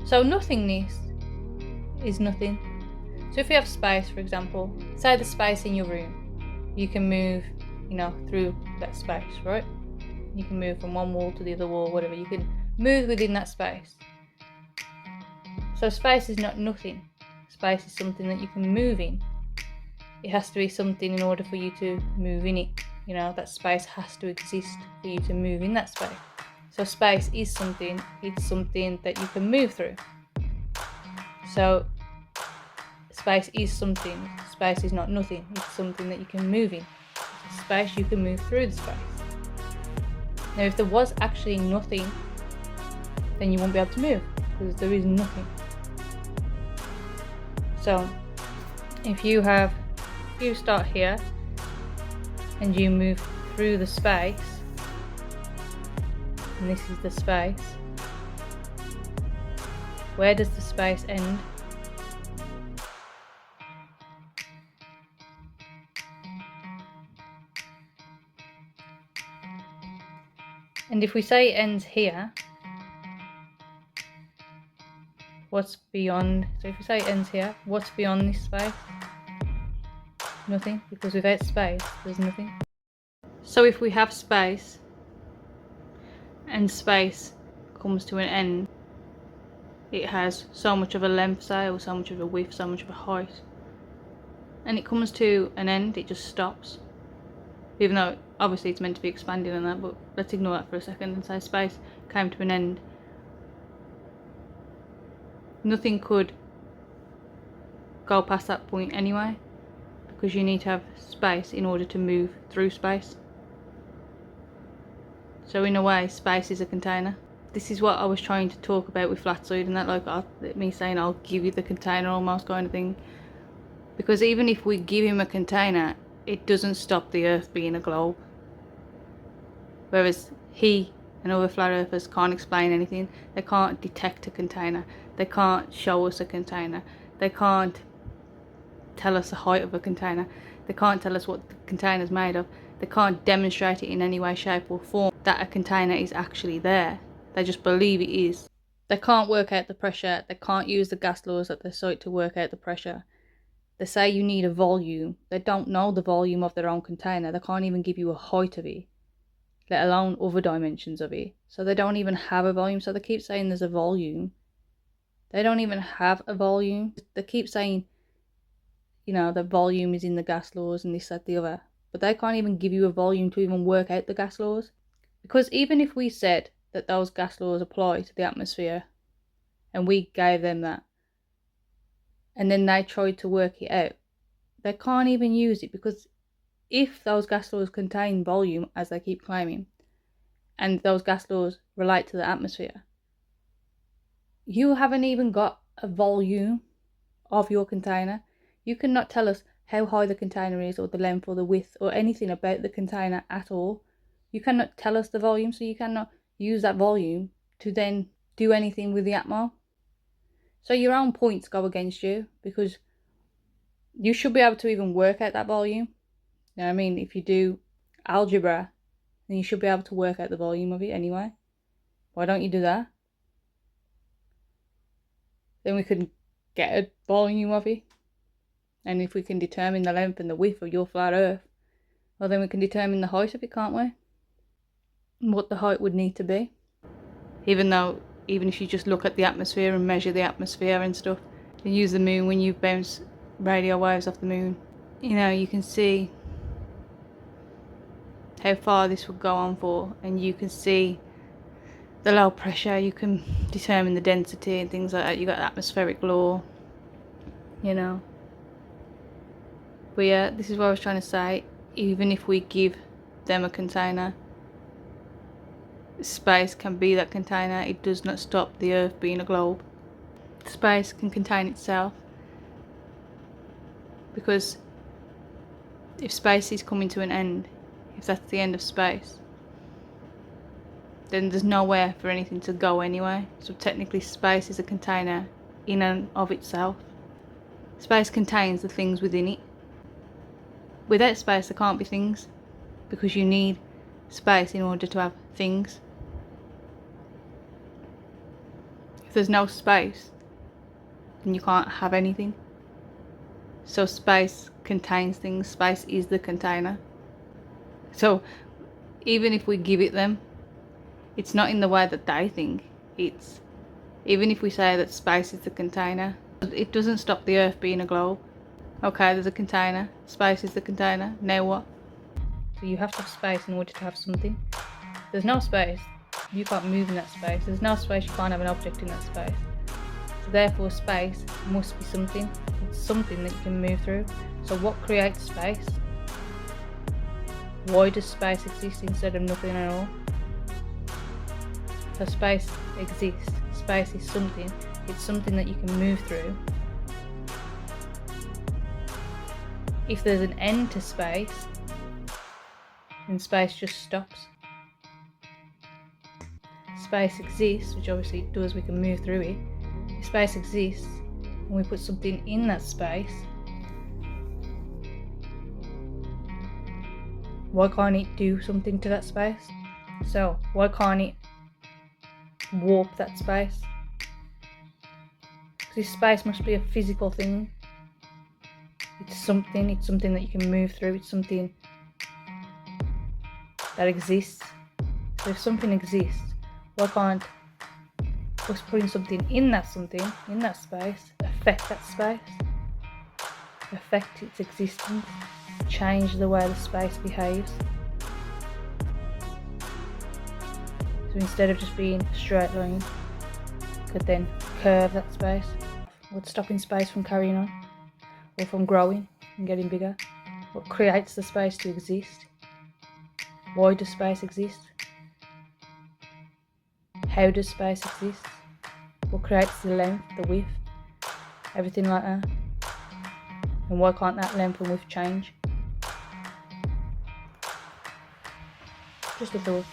So nothingness is nothing. So if you have space, for example, say the space in your room, you can move, through that space, right? You can move from one wall to the other wall, whatever. You can move within that space. So space is not nothing. Space is something that you can move in. It has to be something in order for you to move in it. That space has to exist for you to move in that space. So space is something, it's something that you can move through. So space is something, space is not nothing, it's something that you can move in. Space, you can move through the space. Now if there was actually nothing, then you won't be able to move, because there is nothing. So if you start here and you move through the space, and this is the space, where does the space end? And if we say it ends here, what's beyond? So if we say it ends here, what's beyond this space? Nothing, because without space, there's nothing. So if we have space, and space comes to an end, it has so much of a length, say, or so much of a width, so much of a height, and it comes to an end, it just stops. Even though obviously it's meant to be expanding and that, but let's ignore that for a second and say space came to an end. Nothing could go past that point anyway, because you need to have space in order to move through space. So in a way, space is a container. This is what I was trying to talk about with Flatzioid and that, like me saying I'll give you the container almost kind of thing. Because even if we give him a container, it doesn't stop the Earth being a globe. Whereas he and other flat earthers can't explain anything. They can't detect a container. They can't show us a container. They can't tell us the height of a container. They can't tell us what the container's made of. They can't demonstrate it in any way, shape or form that a container is actually there. They just believe it is. They can't work out the pressure. They can't use the gas laws at their site to work out the pressure. They say you need a volume. They don't know the volume of their own container. They can't even give you a height of it, let alone other dimensions of it. So they don't even have a volume. So they keep saying there's a volume. They don't even have a volume. They keep saying, the volume is in the gas laws and this, that, the other. But they can't even give you a volume to even work out the gas laws. Because even if we said that those gas laws apply to the atmosphere, and we gave them that, and then they tried to work it out, they can't even use it, because if those gas laws contain volume, as they keep claiming, and those gas laws relate to the atmosphere, you haven't even got a volume of your container. You cannot tell us how high the container is, or the length, or the width, or anything about the container at all. You cannot tell us the volume, so you cannot use that volume to then do anything with the atmo. So your own points go against you, because you should be able to even work out that volume. You know what I mean? If you do algebra, then you should be able to work out the volume of it anyway. Why don't you do that? Then we could get a volume of it. And if we can determine the length and the width of your flat earth, well, then we can determine the height of it, can't we? And what the height would need to be. Even if you just look at the atmosphere and measure the atmosphere and stuff, and use the moon when you bounce radio waves off the moon, you can see how far this would go on for, and you can see the low pressure, you can determine the density and things like that. You got atmospheric law, But yeah, this is what I was trying to say. Even if we give them a container, space can be that container. It does not stop the Earth being a globe. Space can contain itself, because if space is coming to an end, if that's the end of space, then there's nowhere for anything to go anyway. So technically space is a container in and of itself. Space contains the things within it. Without space there can't be things, because you need space in order to have things. If there's no space, then you can't have anything. So space contains things. Space is the container. So even if we give it them, it's not in the way that they think. It's, even if we say that space is the container, it doesn't stop the earth being a globe. Okay, there's a container, space is the container, now what? So you have to have space in order to have something. There's no space, you can't move in that space. There's no space, you can't have an object in that space. So therefore space must be something. It's something that you can move through. So what creates space? Why does space exist instead of nothing at all? So space exists. Space is something. It's something that you can move through. If there's an end to space, then space just stops. Space exists, which obviously it does, we can move through it. If space exists and we put something in that space, why can't it do something to that space? So why can't it warp that space? Because this space must be a physical thing. It's something that you can move through, it's something that exists. So if something exists, why can't us putting something in that space, affect that space, affect its existence, change the way the space behaves? So instead of just being a straight line, could then curve that space. What's stopping space from carrying on, or from growing and getting bigger? What creates the space to exist? Why does space exist? How does space exist? What creates the length, the width, everything like that? And why can't that length and width change? Just a thought.